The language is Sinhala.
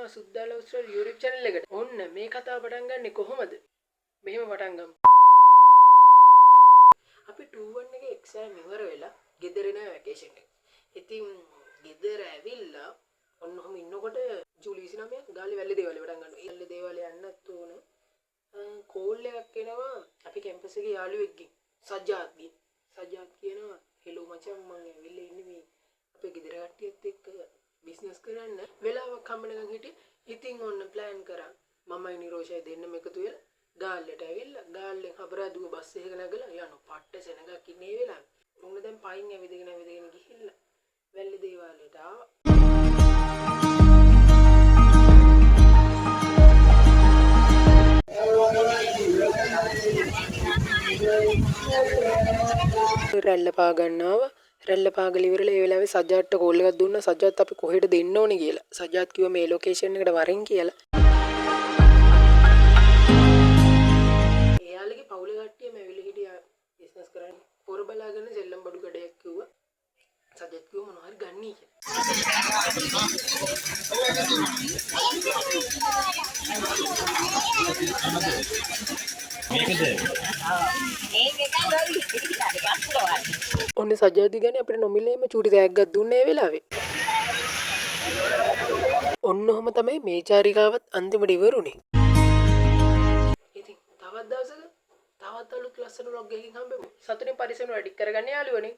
වෙනවා සුද්දාලා උස්සලා YouTube channel එකට. ඔන්න මේ කතාව පටන් ගන්නෙ කොහොමද? මෙහෙම පටන් ගමු. අපි 2-1 එකේ එක්සෑම් ඉවර වෙලා ගෙදර එන වැකේෂන් එක. ඉතින් ගෙදර ඇවිල්ලා ඔන්න ඔහම ඉන්නකොට ජූලි 29 ගාලේ වැල්ලේ දේවාලේ පටන් ගන්නවා. වැල්ලේ දේවාලේ යන්නත් ඕන. කෝල් එකක් එනවා අපි කැම්පස් එකේ යාළුවෙක්ගෙන් සජ්ජාත්ගෙන්. සජ්ජාත් කියනවා හෙලෝ මචං මම ඇවිල්ලා ඉන්නේ මේ අපේ ගෙදර කට්ටියත් එක්ක බිස්නස් කරන්න. වෙලාවක් හම්බෙනකන් හිටියේ. ඉතින් ඔන්න ප්ලෑන් කරා. මමයි නිරෝෂයි දෙන්නම එකතු වෙලා ගාල්ලට ඇවිල්ලා ගාල්ලෙන් හබරාදුව බස් එකක නැගලා යනවා. පට්ට සෙනගක් ඉන්නේ ඒ වෙලාවේ. මොන දැන් පයින් ඇවිදගෙන ගිහිල්ලා වැල්ලේ දේවාලේට ආවා. රැල්ල පා ගන්නවා. රැල්ල පාගල ඉවරලා ඒ වෙලාවේ සජ්ජාත්ට කෝල් එකක් දුන්නා. සජ්ජාත් අපි කොහෙට දෙන්න ඕනේ කියලා. සජ්ජාත් කිව්වා මේ ලොකේෂන් එකට වරෙන් කියලා. එයාලගේ පවුලේ කට්ටියම ඇවිල්ලා හිටියා බිස්නස් කරන්න. පොර බලාගෙන සෙල්ලම් බඩු කඩයක් කිව්වා. සජ්ජාත් කිව්වා මොනවා හරි ගන්නී කියලා. ඔන්න සජ්ජාත් ගානේ අපිට නොමිලේම චූටි තෑග්ගක් දුන්නේ ඒ වෙලාවේ. ඔන්න ඔහම තමයි මේ චාරිකාවත් අන්තිමට ඉවරුනේ. ඉතින් තවත් දවසක තවත් අලුත් ලස්සන vlog එකකින් හම්බෙමු. සතුටින් පරිස්සමෙන් වැඩි කරගන්න යාළුවනේ.